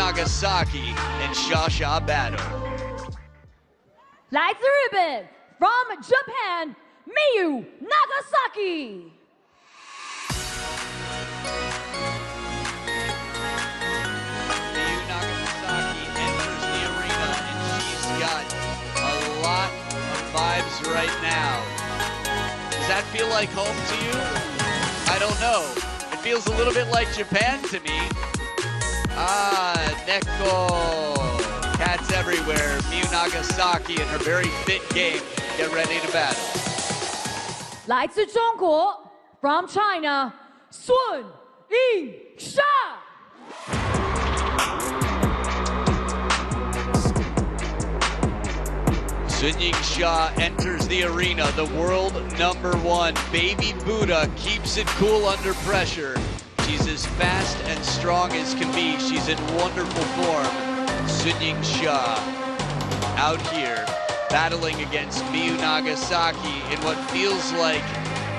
Nagasaki and Shasha battle. 来自日本 from Japan, Miyu Nagasaki. Miyu Nagasaki enters the arena and she's got a lot of vibes right now. Does that feel like home to you? I don't know. It feels a little bit like Japan to me. Neko. Cats everywhere. Miyu Nagasaki and her very fit game. Get ready to battle. 来自中国 from China, Sun Yingsha. Sun Yingsha enters the arena, the world #1. Baby Buddha keeps it cool under pressure. She's as fast and strong as can be. She's in wonderful form. Sun Yingsha out here battling against Miyu Nagasaki in what feels like,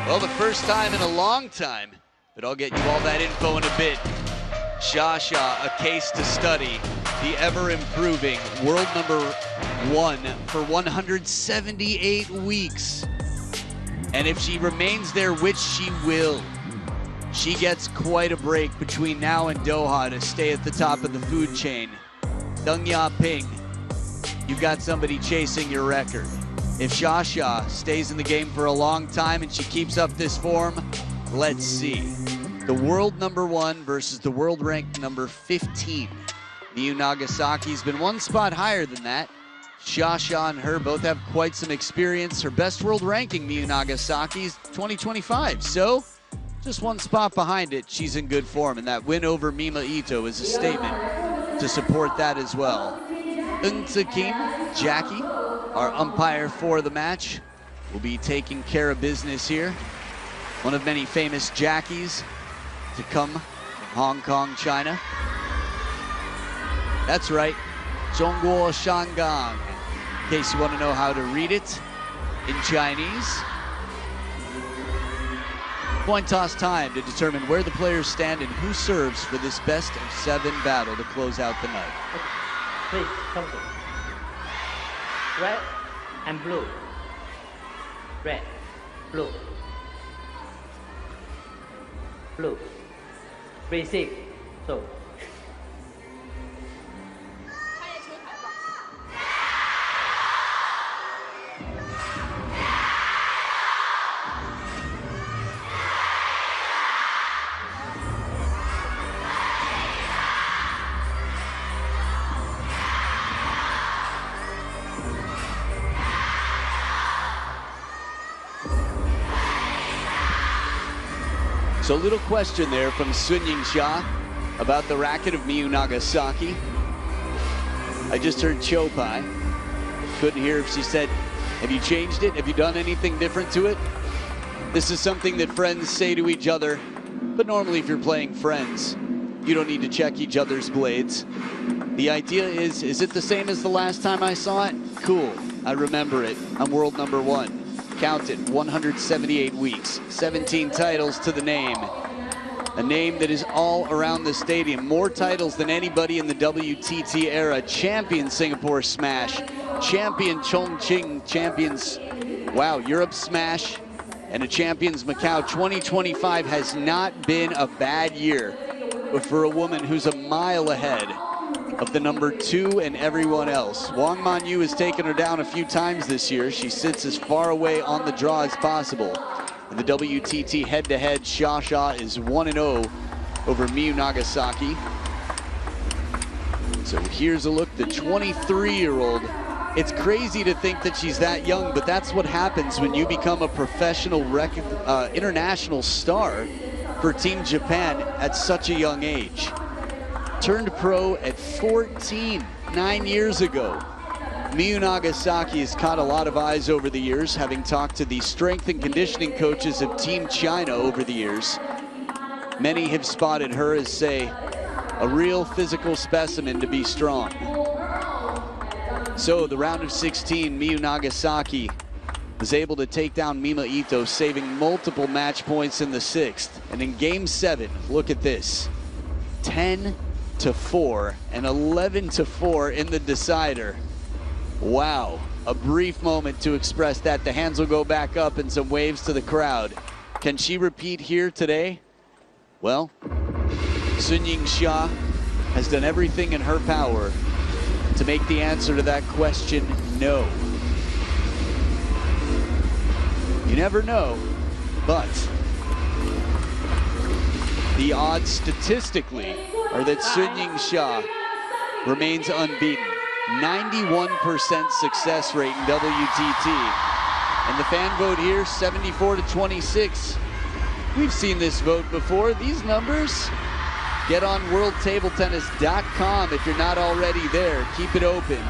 well, the first time in a long time. But I'll get you all that info in a bit. Shasha, a case to study. The ever-improving world #1 for 178 weeks. And if she remains there, which she will, she gets quite a break between now and Doha to stay at the top of the food chain. Deng Yaping, you've got somebody chasing your record. If Shasha stays in the game for a long time and she keeps up this form, let's see. The world #1 versus the world ranked #15. Miyu Nagasaki's been one spot higher than that. Shasha and her both have quite some experience. Her best world ranking, Miyu Nagasaki's 2025. So, just one spot behind it, she's in good form. And that win over Mima Ito is a statement to support that as well. Kim, Jackie, our umpire for the match, will be taking care of business here. One of many famous Jackies to come from Hong Kong, China. That's right, Zhongguo Shangang, in case you want to know how to read it in Chinese. Coin toss time to determine where the players stand and who serves for this best-of-7 battle to close out the night. Please, come to. Red and blue. Red, blue. Blue. Receive. So. 'So a little question there from Sun Yingsha about the racket of Miyu Nagasaki. I just heard Chopai. Couldn't hear if she said, have you changed it? Have you done anything different to it? This is something that friends say to each other, but normally if you're playing friends, you don't need to check each other's blades. The idea is it the same as the last time I saw it? Cool, I remember it. I'm world #1. Count it, 178 weeks, 17 titles to the name. A name that is all around the stadium. More titles than anybody in the WTT era. Champion Singapore Smash, champion Chongqing, champions, wow, Europe Smash, and a champions Macau. 2025 has not been a bad year, but for a woman who's a mile ahead of the #2 and everyone else. Wang Manyu has taken her down a few times this year. She sits as far away on the draw as possible. In the WTT head-to-head, Shasha is 1-0 over Miyu Nagasaki. So here's a look, the 23-year-old. It's crazy to think that she's that young, but that's what happens when you become a professional international star for Team Japan at such a young age. Turned pro at 14, 9 years ago. Miyu Nagasaki has caught a lot of eyes over the years, having talked to the strength and conditioning coaches of Team China over the years. Many have spotted her as, say, a real physical specimen to be strong. So the round of 16, Miyu Nagasaki was able to take down Mima Ito, saving multiple match points in the 6th. And in game 7, look at this, 10 11-4 and 11-4 in the decider. Wow, a brief moment to express that. The hands will go back up and some waves to the crowd. Can she repeat here today? Well, Yingsha has done everything in her power to make the answer to that question no. You never know, but the odds statistically are that Yingsha remains unbeaten. 91% success rate in WTT. And the fan vote here, 74-26. We've seen this vote before. These numbers, get on worldtabletennis.com if you're not already there. Keep it open.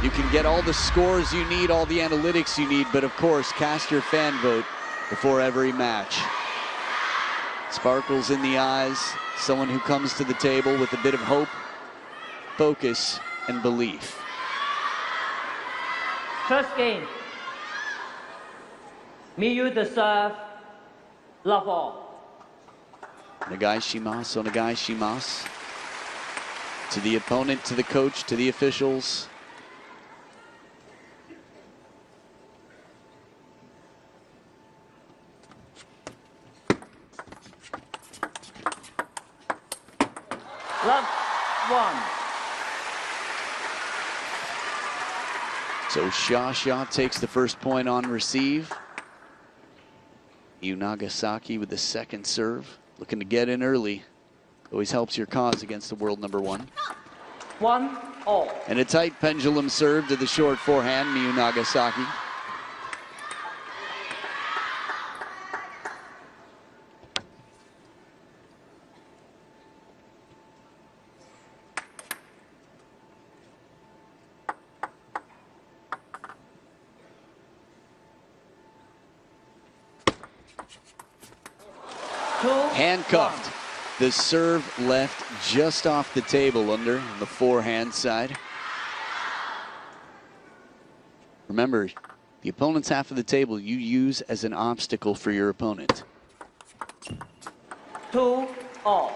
You can get all the scores you need, all the analytics you need, but of course, cast your fan vote before every match. Sparkles in the eyes, someone who comes to the table with a bit of hope, focus, and belief. First game. Miyu the serve. Love all. Nagashimasu, Nagashimasu. To the opponent, to the coach, to the officials. Love one. So Sha takes the first point on receive. Miyu Nagasaki with the second serve. Looking to get in early. Always helps your cause against the world number one. 1-all. And a tight pendulum serve to the short forehand, Miyu Nagasaki. Handcuffed. The serve left just off the table under on the forehand side. Remember, the opponent's half of the table you use as an obstacle for your opponent. 2-all.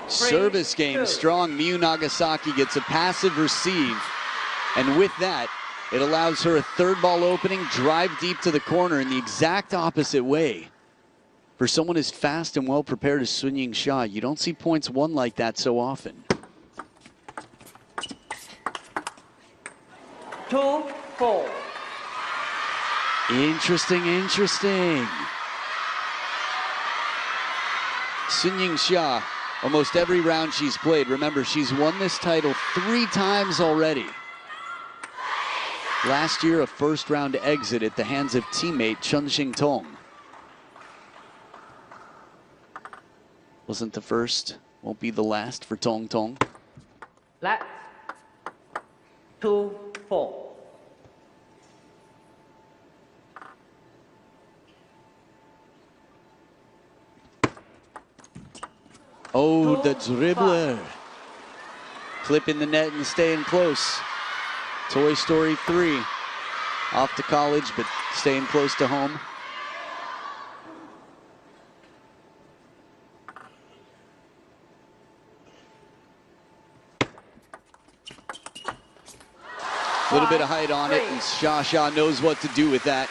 Service game strong. Miyu Nagasaki gets a passive receive. And with that, it allows her a third ball opening, drive deep to the corner in the exact opposite way. For someone as fast and well prepared as Yingsha, you don't see points won like that so often. 2-4. Interesting, interesting. Yingsha, almost every round she's played. Remember, she's won this title 3 times already. Last year, a first round exit at the hands of teammate Chun Xing-tong. Wasn't the first, won't be the last for Tong Tong. Let's 2-4. Oh, the dribbler. Clipping the net and staying close. Toy Story 3. Off to college, but staying close to home. A little bit of height on it, and Sha knows what to do with that.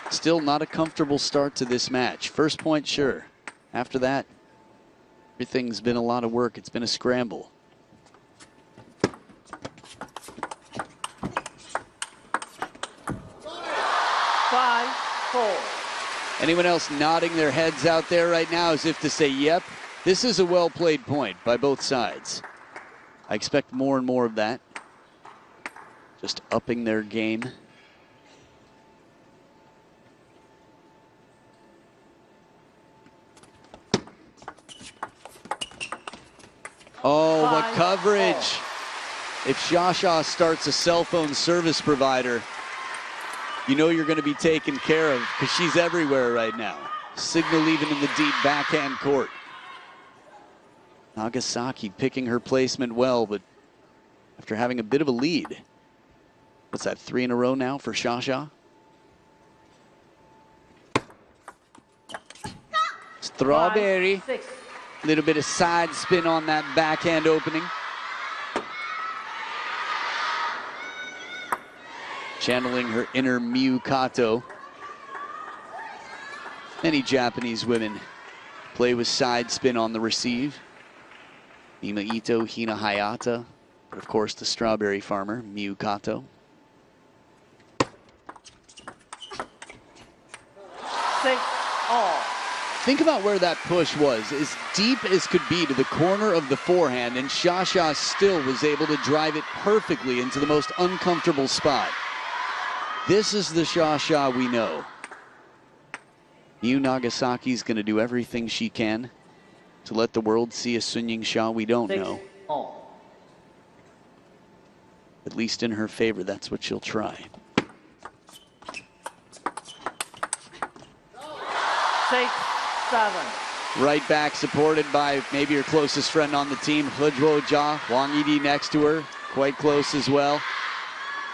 Still not a comfortable start to this match. First point, sure. After that, everything's been a lot of work. It's been a scramble. Anyone else nodding their heads out there right now as if to say, yep, this is a well-played point by both sides. I expect more and more of that. Just upping their game. Oh, what coverage. If Sha starts a cell phone service provider, you know you're going to be taken care of because she's everywhere right now. signal even in the deep backhand court. Nagasaki picking her placement well, but after having a bit of a lead. What's that, 3 in a row now for Shasha? Strawberry. 5-6. Little bit of side spin on that backhand opening. Channeling her inner Miyu Kato. Many Japanese women play with side spin on the receive. Ima Ito, Hina Hayata, but of course the strawberry farmer, Miyu Kato. 6-all. Think about where that push was, as deep as could be to the corner of the forehand, and Shasha still was able to drive it perfectly into the most uncomfortable spot. This is the Shasha we know. Miyu Nagasaki's going to do everything she can to let the world see a Sun Yingsha we don't know. 6-all. At least in her favor, that's what she'll try. 6-7. Right back, supported by maybe her closest friend on the team, Hudwo Ja. Wang Yidi next to her, quite close as well.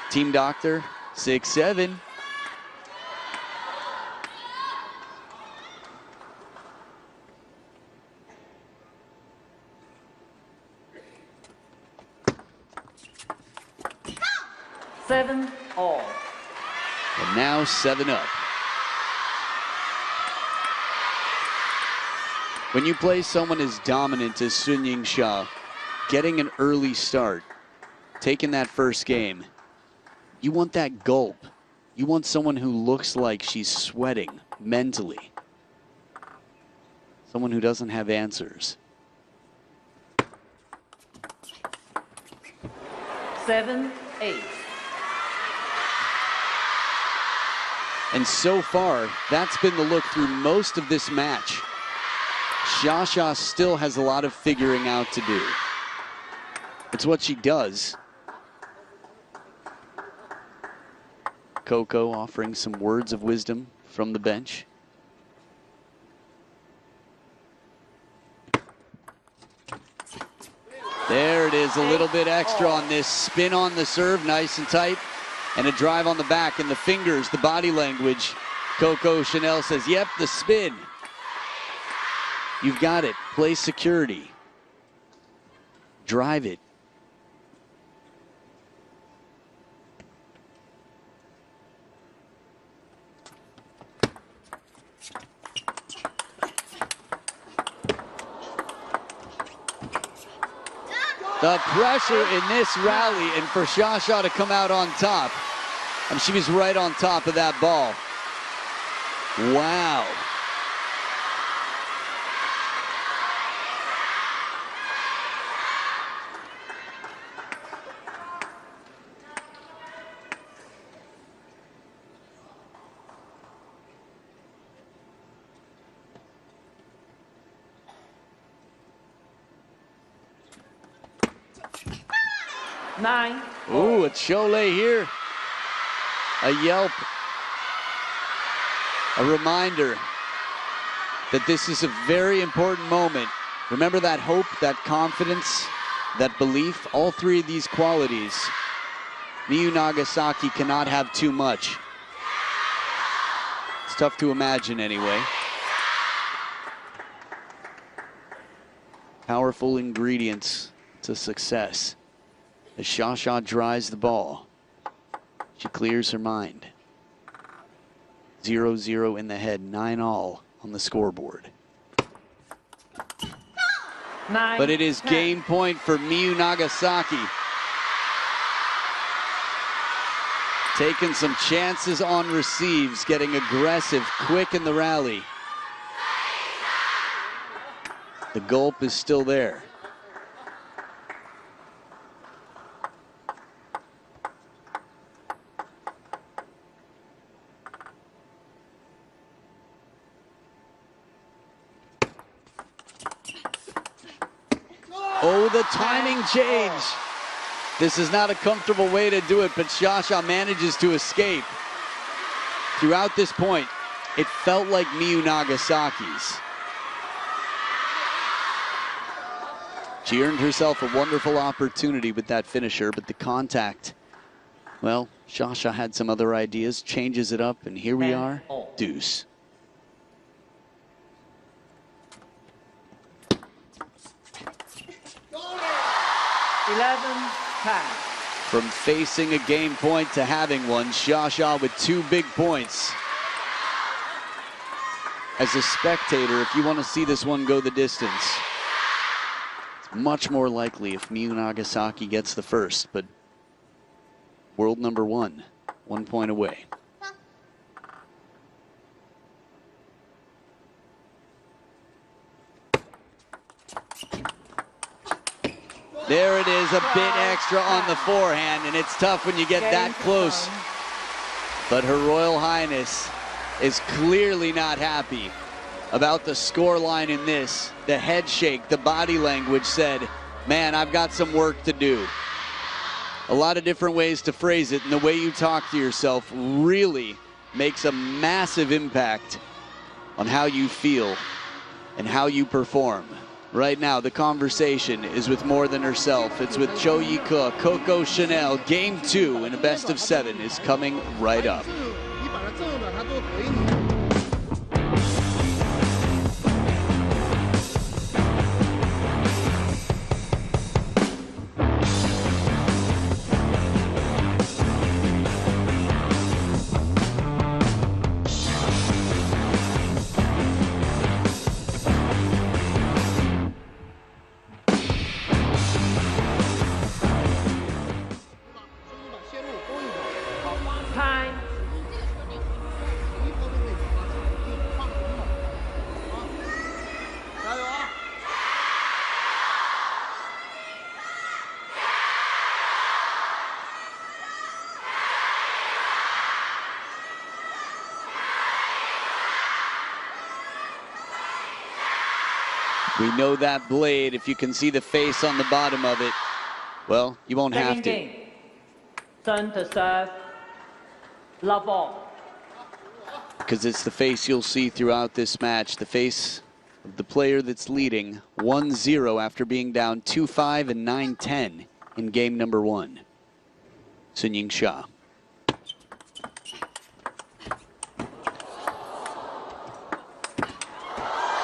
Team doctor, 6-7. All. And now 7-up. When you play someone as dominant as Sun Yingsha, getting an early start, taking that first game, you want that gulp. You want someone who looks like she's sweating mentally. Someone who doesn't have answers. 7-8. And so far, that's been the look through most of this match. Shasha still has a lot of figuring out to do. It's what she does. Coco offering some words of wisdom from the bench. There it is, a little bit extra on this spin on the serve, nice and tight. And a drive on the back, and the fingers, the body language. Coco Chanel says, yep, the spin. You've got it. Play security. Drive it. The pressure in this rally, and for Shasha to come out on top. And she was right on top of that ball. Wow. Nine. Ooh, it's Cholet here. A yelp. A reminder that this is a very important moment. Remember that hope, that confidence, that belief, all three of these qualities. Miyu Nagasaki cannot have too much. It's tough to imagine anyway. Powerful ingredients to success. As Shasha drives the ball, she clears her mind. 0-0 in the head, 9-all on the scoreboard. 9. But it is game point for Miyu Nagasaki. Taking some chances on receives, getting aggressive, quick in the rally. The gulp is still there. Oh, the timing change. This is not a comfortable way to do it, but Shasha manages to escape. Throughout this point, it felt like Miyu Nagasaki's. She earned herself a wonderful opportunity with that finisher, but the contact, well, Sasha had some other ideas, changes it up, and here we are, deuce. From facing a game point to having one, Sasha with 2 big points. As a spectator, if you want to see this one go the distance, it's much more likely if Miyu Nagasaki gets the first, but world number 1, 1 point away. There it is, a bit extra on the forehand, and it's tough when you get that close. But Her Royal Highness is clearly not happy about the scoreline in this. The head shake, the body language said, man, I've got some work to do. A lot of different ways to phrase it, and the way you talk to yourself really makes a massive impact on how you feel and how you perform. Right now, the conversation is with more than herself. It's with Cho Yi-ka, Coco Chanel. Game 2 in a best of 7 is coming right up. We know that blade, if you can see the face on the bottom of it, well, you won't have to. Turn to serve. Love all. Because it's the face you'll see throughout this match, the face of the player that's leading 1-0 after being down 2-5 and 9-10 in game number 1. Yingsha.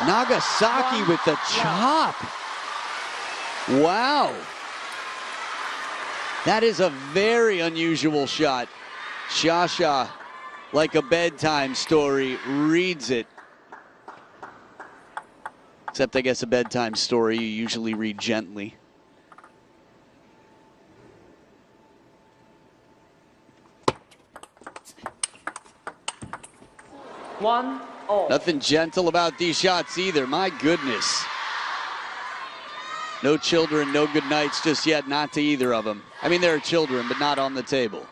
Nagasaki with the chop. Wow. That is a very unusual shot. Sasha, like a bedtime story, reads it. Except I guess a bedtime story you usually read gently. Nothing gentle about these shots either, my goodness. No children, no good nights just yet, not to either of them. I mean, there are children, but not on the table.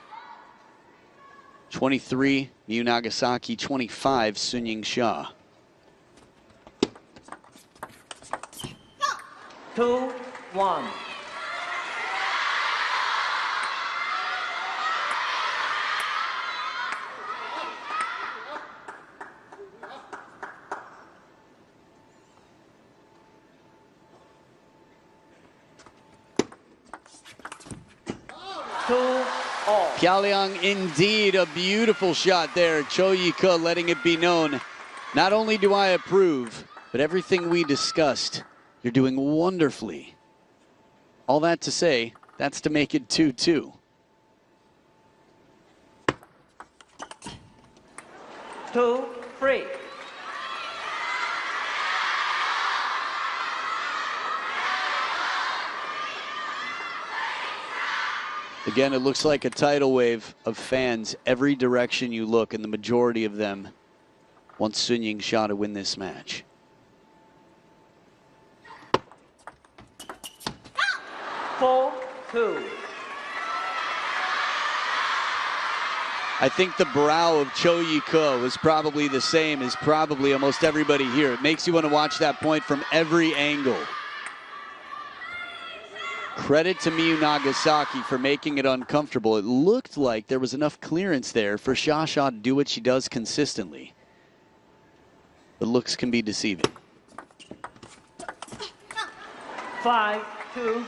23, Miyu Nagasaki, 25, Yingsha. 2-1. Pyongyang, indeed, a beautiful shot there. Cho Yi-ka letting it be known. Not only do I approve, but everything we discussed, you're doing wonderfully. All that to say, that's to make it 2-2. Two, three. Again, it looks like a tidal wave of fans every direction you look, and the majority of them want Yingsha to win this match. Four, two. I think the brow of Cho Yi-ka was probably the same as probably almost everybody here. It makes you want to watch that point from every angle. Credit to Miyu Nagasaki for making it uncomfortable. It looked like there was enough clearance there for Sasha to do what she does consistently. but looks can be deceiving. 5-2.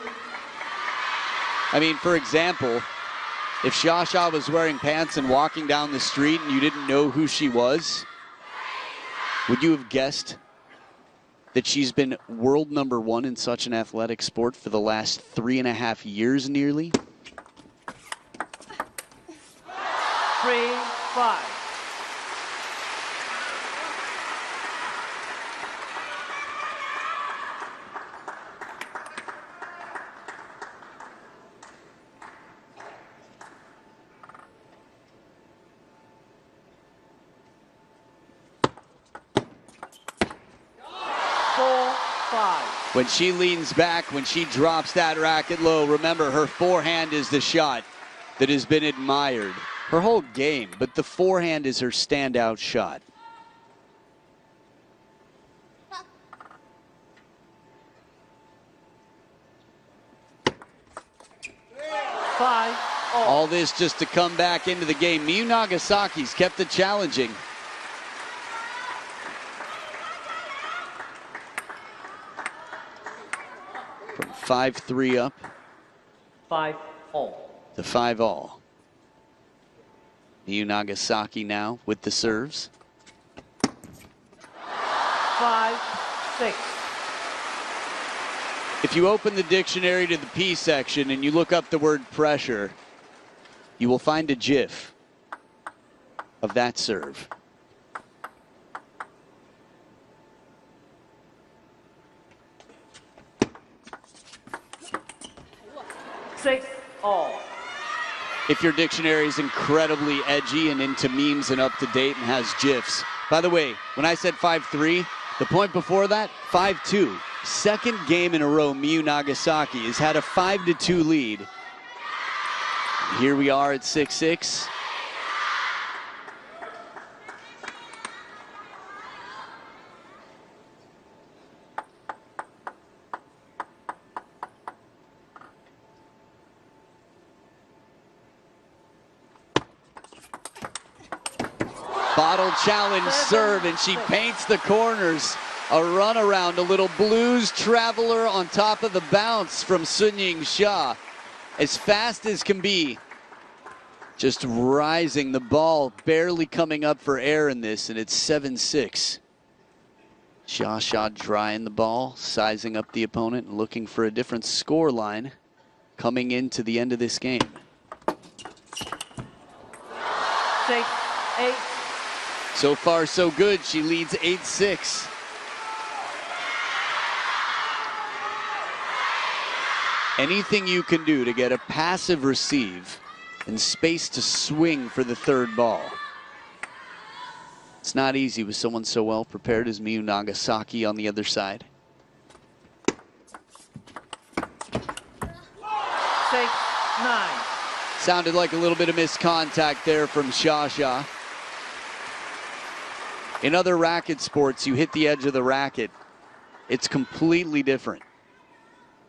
I mean, for example, if Xia was wearing pants and walking down the street and you didn't know who she was, would you have guessed that she's been world #1 in such an athletic sport for the last 3.5 years nearly? 3-5. When she leans back, when she drops that racket low, remember her forehand is the shot that has been admired her whole game, but the forehand is her standout shot. All this just to come back into the game. Miyu Nagasaki's kept it challenging. From 5-3 up 5-all. to 5-all. Miyu Nagasaki now with the serves. 5-6. If you open the dictionary to the P section and you look up the word pressure, you will find a GIF of that serve. All. If your dictionary is incredibly edgy and into memes and up to date and has GIFs. By the way, when I said 5-3, the point before that, 5-2. Second game in a row, Miyu Nagasaki has had a 5-2 lead. Here we are at 6-6. Bottle challenge serve, and she paints the corners. A runaround, a little blues traveler on top of the bounce from Yingsha. As fast as can be. Just rising, the ball barely coming up for air in this, and it's 7-6. Xia drying the ball, sizing up the opponent, and looking for a different score line coming into the end of this game. 6-8. So far, so good. She leads 8-6. Anything you can do to get a passive receive and space to swing for the third ball. It's not easy with someone so well prepared as Miyu Nagasaki on the other side. 6-9. Sounded like a little bit of missed contact there from Xia. In other racket sports, you hit the edge of the racket. It's completely different.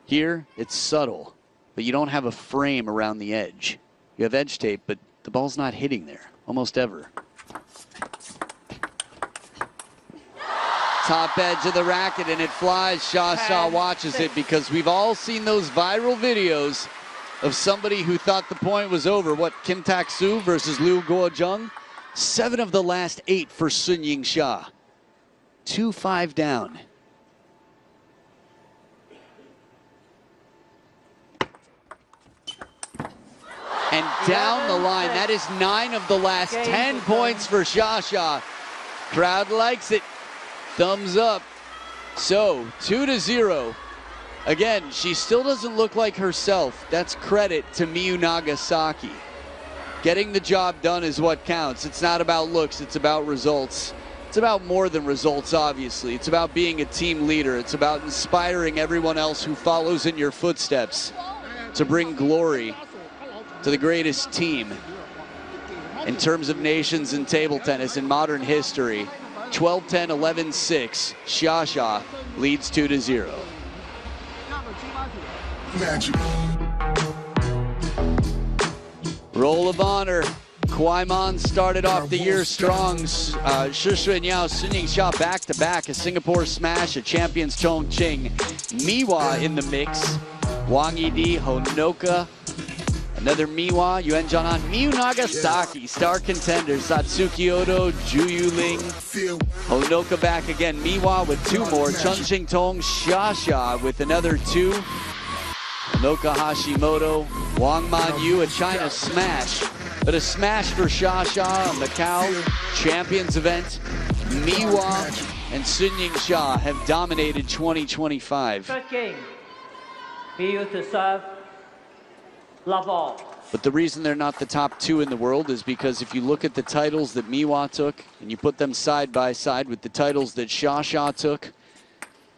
Here, it's subtle, but you don't have a frame around the edge. You have edge tape, but the ball's not hitting there, almost ever. Top edge of the racket, and it flies. Xia watches it because we've all seen those viral videos of somebody who thought the point was over. What, Kim Tak-soo versus Liu Guojung? 7 of the last 8 for Yingsha. 2-5 down. And down the line, that is 9 of the last 10 points for Xia. Crowd likes it. Thumbs up. So, 2-0. Again, she still doesn't look like herself. That's credit to Miyu Nagasaki. Getting the job done is what counts. It's not about looks, it's about results. It's about more than results, obviously. It's about being a team leader. It's about inspiring everyone else who follows in your footsteps to bring glory to the greatest team in terms of nations in table tennis in modern history. 12-10, 11-6. Xia leads 2-0. Magic. Roll of honor. Kwaiman started off the year strong. Shi Xuanyao, Sun Yingsha back-to-back, a Singapore smash, a champions Chongqing. Miwa in the mix. Wang Yidi, Honoka, another Miwa, Yuan Jianan, Miyu Nagasaki, star contenders, Satsuki Odo, Ju Yuling, Honoka back again, Miwa with two more, Chun Xing Tong, Xia with another two, Honoka Hashimoto, Wang Manyu, a China smash, but a smash for Xia, a Macau Champions event. Miwa and Sun Yingsha have dominated 2025. First game, Miyu to serve, love all. But the reason they're not the top two in the world is because if you look at the titles that Miwa took and you put them side by side with the titles that Xia took,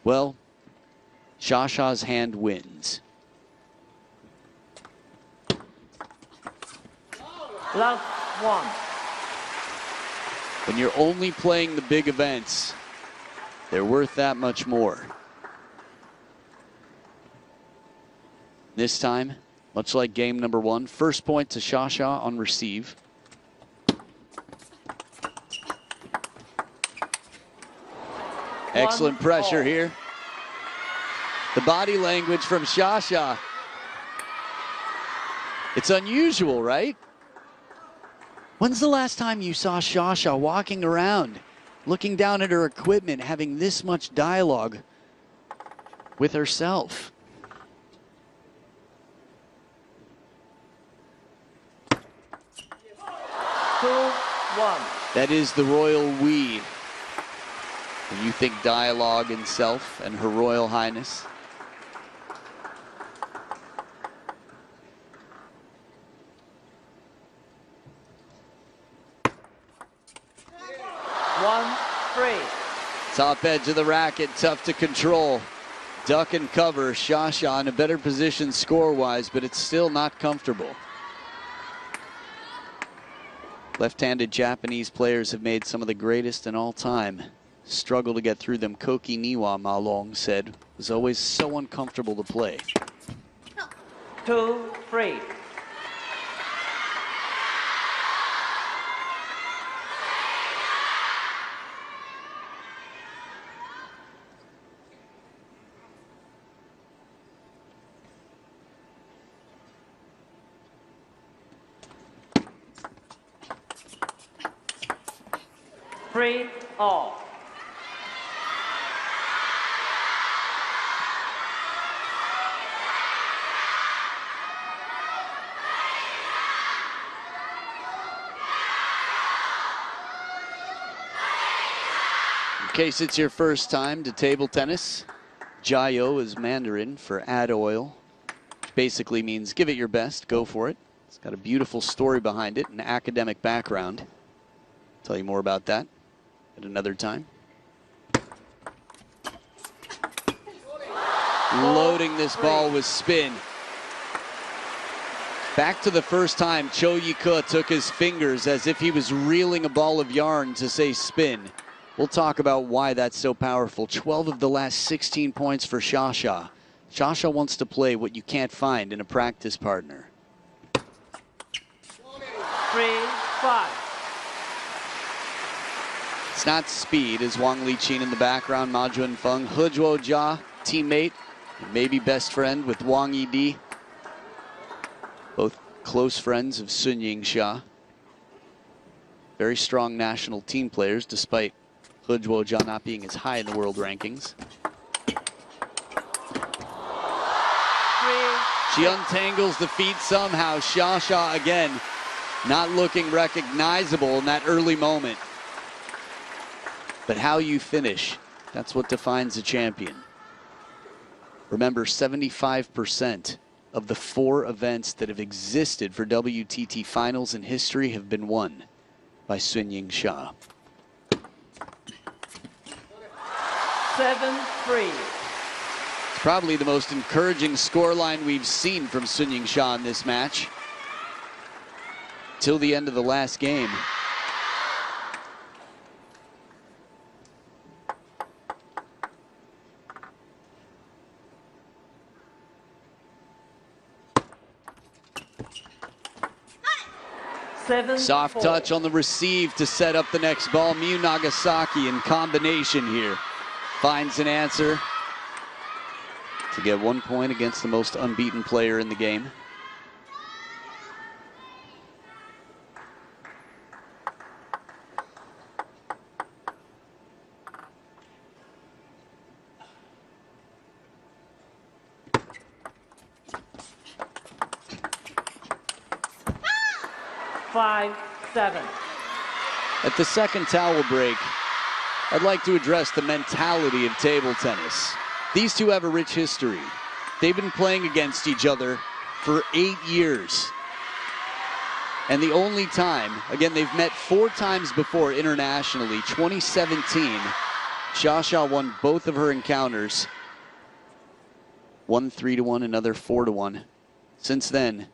well, Xia's hand wins. Love one. When you're only playing the big events, they're worth that much more. This time, much like game number one, first point to Xia on receive. Excellent pressure here. The body language from Xia. It's unusual, right? When's the last time you saw Xia walking around, looking down at her equipment, having this much dialogue with herself? That is the royal we. When you think dialogue and self and Her Royal Highness. Top edge of the racket, tough to control. Duck and cover, Xia in a better position score-wise, but it's still not comfortable. Left-handed Japanese players have made some of the greatest in all time. Struggle to get through them. Koki Niwa, Ma Long said, was always so uncomfortable to play. 2-3. All. In case it's your first time to table tennis, Jiao is Mandarin for add oil, which basically means give it your best, go for it. It's got a beautiful story behind it, an academic background. Tell you more about that at another time. Loading this ball with spin. Back to the first time Cho Yi-ke took his fingers as if he was reeling a ball of yarn to say spin. We'll talk about why that's so powerful. 12 of the last 16 points for Xia. Xia wants to play what you can't find in a practice partner. 3-5. It's not speed, as Wang Liqin in the background, Ma Junfeng, He Zhuojia, teammate, and maybe best friend with Wang Yidi. Both close friends of Sun Yingsha. Very strong national team players, despite He Zhuojia not being as high in the world rankings. She untangles the feet somehow. Xia again, not looking recognizable in that early moment. But how you finish, that's what defines a champion. Remember, 75% of the 4 events that have existed for WTT finals in history have been won by Sun Yingsha. 7-3. It's probably the most encouraging scoreline we've seen from Sun Yingsha in this match. Till the end of the last game. Soft touch on the receive to set up the next ball. Miyu Nagasaki in combination here finds an answer to get 1 point against the most unbeaten player in the game. Five, 7. At the second towel break, I'd like to address the mentality of table tennis. These two have a rich history. They've been playing against each other for 8 years. And the only time, again, they've met 4 times before internationally. 2017, Xia won both of her encounters. One 3-1, another 4-1. Since then,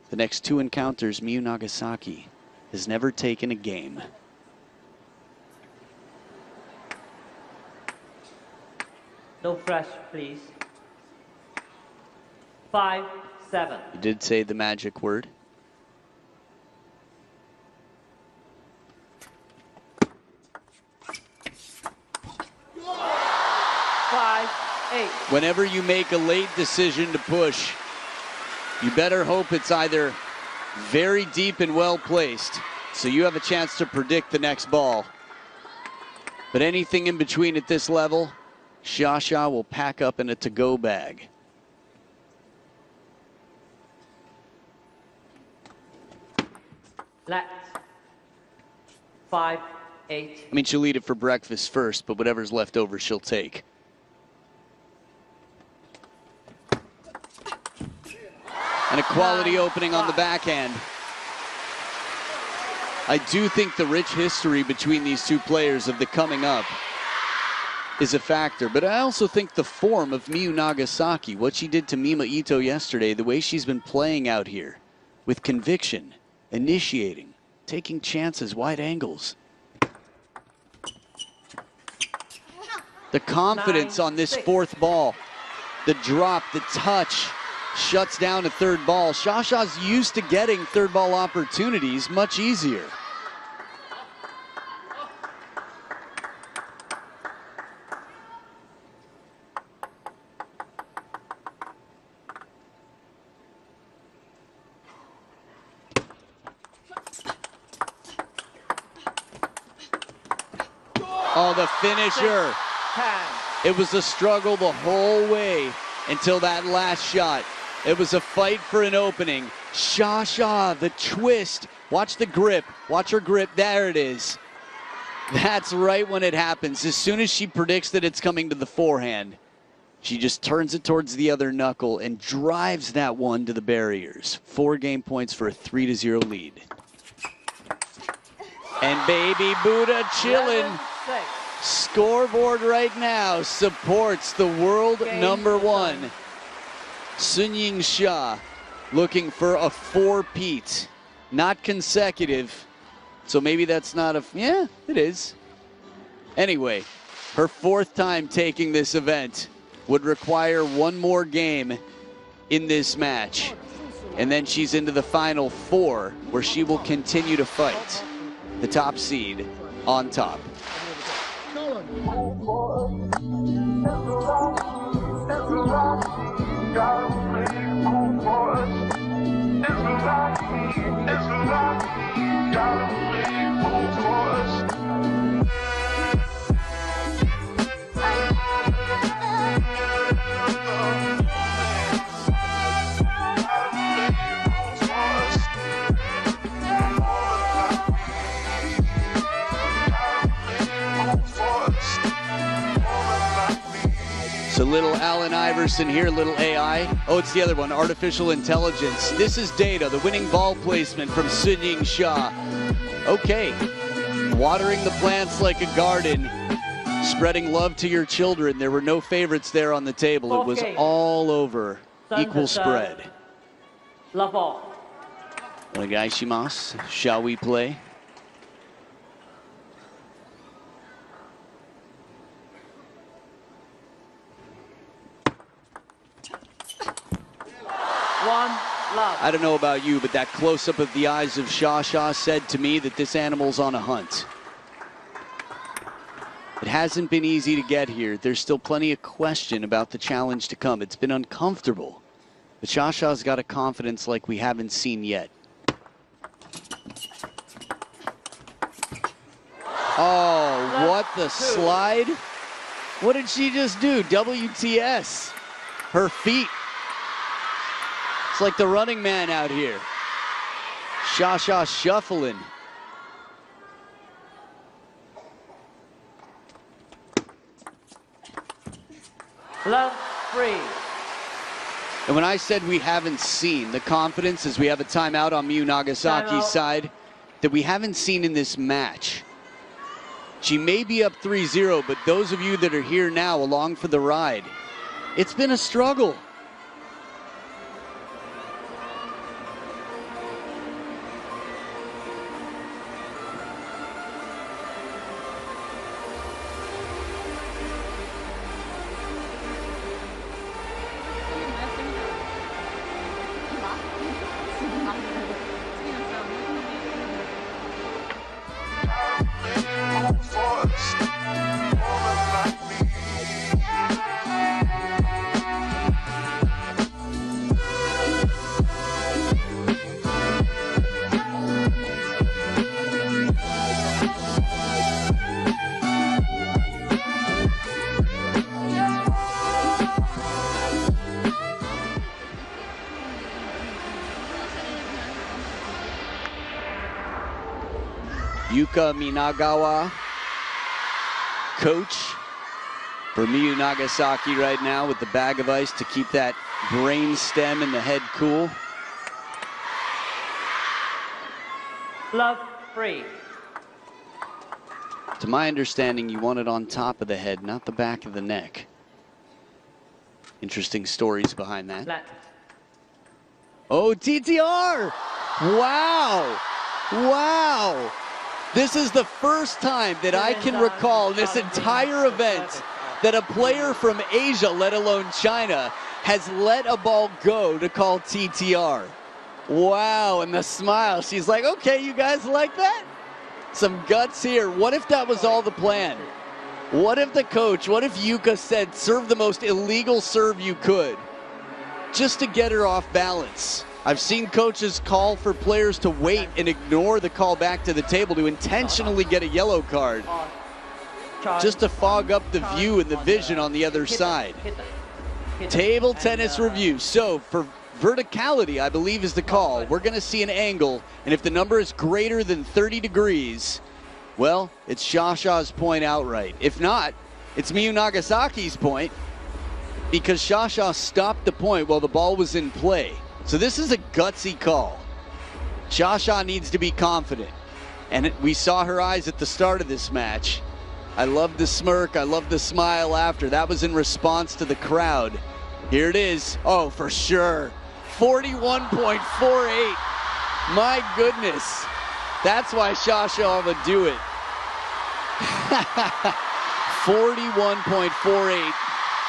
the next 2 encounters, Miyu Nagasaki has never taken a game. No flash, please. 5, 7. You did say the magic word. Five, 8. Whenever you make a late decision to push, you better hope it's either very deep and well placed, so you have a chance to predict the next ball. But anything in between at this level, Xia will pack up in a to-go bag. Left. 5, 8. I mean, she'll eat it for breakfast first, but whatever's left over, she'll take. And a quality opening on the backhand. I do think the rich history between these two players of the coming up is a factor, but I also think the form of Miyu Nagasaki, what she did to Mima Ito yesterday, the way she's been playing out here with conviction, initiating, taking chances, wide angles. The confidence on this 4th ball, the drop, the touch, shuts down a 3rd ball. Xia's used to getting 3rd ball opportunities much easier. Oh, the finisher. 10. It was a struggle the whole way until that last shot. It was a fight for an opening. Xia, the twist. Watch the grip. Watch her grip. There it is. That's right when it happens. As soon as she predicts that it's coming to the forehand, she just turns it towards the other knuckle and drives that one to the barriers. 4 game points for a 3-0 lead. And baby Buddha chillin'. 11, 6. Scoreboard right now supports the world number 1. Yingsha looking for a 4-peat, not consecutive. So maybe that's not a, yeah, it is. Anyway, her 4th time taking this event would require 1 more game in this match. And then she's into the final 4, where she will continue to fight the top seed on top. So little Allen Iverson here, little AI. Oh, it's the other one, artificial intelligence. This is data, the winning ball placement from Yingsha. Okay, watering the plants like a garden, spreading love to your children. There were no favorites there on the table. It was all over, equal spread. Love all. Onegaishimasu, shall we play? love. I don't know about you, but that close-up of the eyes of Sha said to me that this animal's on a hunt. It hasn't been easy to get here. There's still plenty of question about the challenge to come. It's been uncomfortable. But Sha's got a confidence like we haven't seen yet. Oh, what the slide? What did she just do? WTS. Her feet. It's like the running man out here. Sha shuffling. Love 3. And when I said we haven't seen, the confidence is we have a timeout on Miyu Nagasaki's side that we haven't seen in this match. She may be up 3-0, but those of you that are here now along for the ride, it's been a struggle. Yuka Minagawa, coach for Miyu Nagasaki right now with the bag of ice to keep that brain stem and the head cool. Love 3. To my understanding, you want it on top of the head, not the back of the neck. Interesting stories behind that. Flat. Oh, TTR! Wow! Wow! This is the first time that I can recall in this entire event that a player from Asia, let alone China, has let a ball go to call TTR. Wow, and the smile. She's like, okay, you guys like that? Some guts here. What if that was all the plan? What if the coach, what if Yuka said, serve the most illegal serve you could, just to get her off balance? I've seen coaches call for players to wait and ignore the call back to the table to intentionally get a yellow card, just to fog up the view and the vision on the other side. Table tennis review. So for verticality, I believe is the call. We're going to see an angle, and if the number is greater than 30 degrees, well, it's Sha's point outright. If not, it's Miyu Nagasaki's point, because Sha stopped the point while the ball was in play. So this is a gutsy call. Sha needs to be confident. And we saw her eyes at the start of this match. I love the smirk. I love the smile after. That was in response to the crowd. Here it is. Oh, for sure. 41.48. My goodness. That's why Sha would do it. 41.48.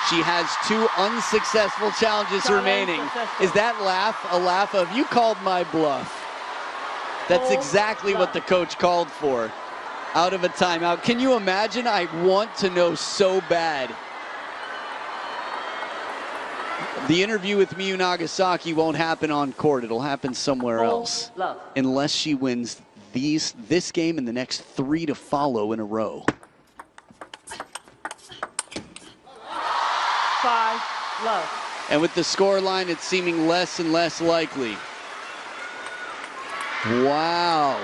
She has 2 unsuccessful challenges remaining. Is that laugh a laugh of, you called my bluff? That's exactly what the coach called for. Out of a timeout. Can you imagine? I want to know so bad. The interview with Miyu Nagasaki won't happen on court. It'll happen somewhere else. Unless she wins this game and the next 3 to follow in a row. 5, love. And with the score line, it's seeming less and less likely. Wow.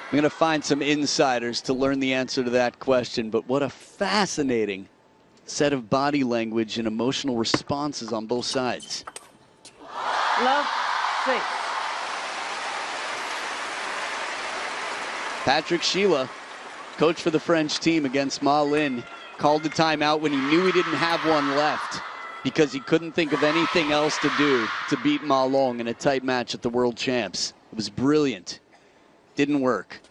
I'm going to find some insiders to learn the answer to that question, but what a fascinating set of body language and emotional responses on both sides. Love 6. Patrick Sheila, coach for the French team against Ma Lin, called the timeout when he knew he didn't have one left because he couldn't think of anything else to do to beat Ma Long in a tight match at the World Champs. It was brilliant. Didn't work.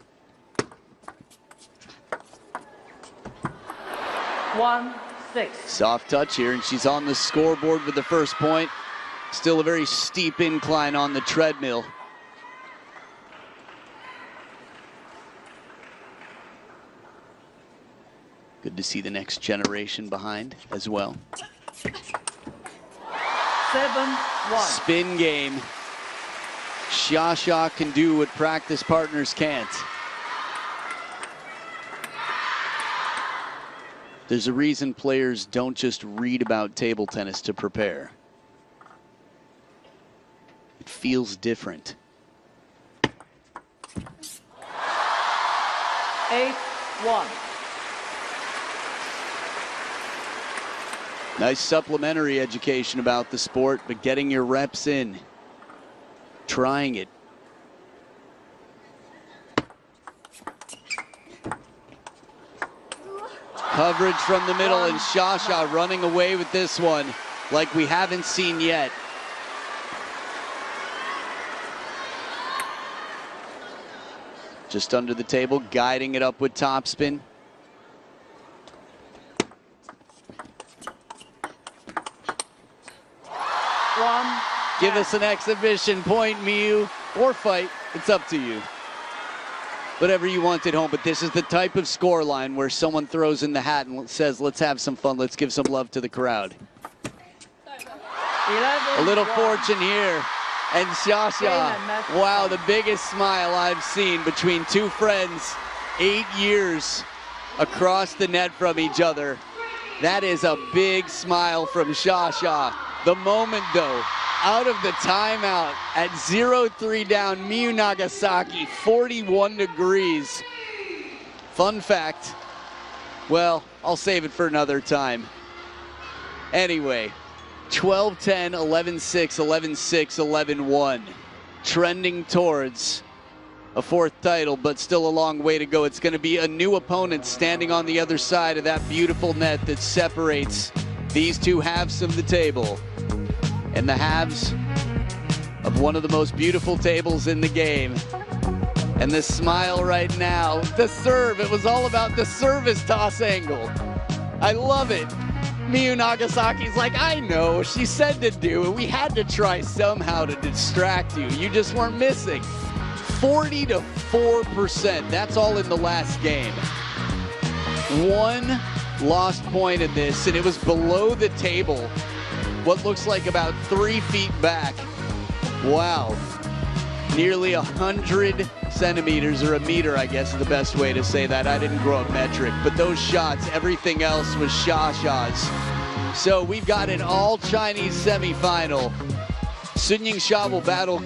1, 6. Soft touch here, and she's on the scoreboard with the first point. Still a very steep incline on the treadmill. Good to see the next generation behind as well. 7-1. Spin game. Sha can do what practice partners can't. There's a reason players don't just read about table tennis to prepare. It feels different. 8-1. Nice supplementary education about the sport, but getting your reps in, trying it. Coverage from the middle, and Sha running away with this one like we haven't seen yet. Just under the table, guiding it up with topspin. Give us an exhibition point, Miyu, or fight. It's up to you. Whatever you want at home, but this is the type of score line where someone throws in the hat and says, let's have some fun, let's give some love to the crowd. 11-1. A little fortune here, and Sha, wow, the biggest smile I've seen between two friends, 8 years across the net from each other. That is a big smile from Sha. The moment, though, out of the timeout at 0-3 down, Miyu Nagasaki, 41 degrees. Fun fact, well, I'll save it for another time. Anyway, 12-10, 11-6, 11-6, 11-1. Trending towards a fourth title, but still a long way to go. It's going to be a new opponent standing on the other side of that beautiful net that separates these two halves of the table. And the halves of one of the most beautiful tables in the game. And the smile right now, the serve, it was all about the service toss angle. I love it. Miyu Nagasaki's like, I know, she said to do it. We had to try somehow to distract you. You just weren't missing. 40-4%, that's all in the last game. One lost point in this, and it was below the table. What looks like about 3 feet back. Wow. Nearly 100 centimeters, or a meter, I guess is the best way to say that. I didn't grow up metric, but those shots, everything else was Sha-Sha's. So we've got an all-Chinese semifinal. Yingsha will battle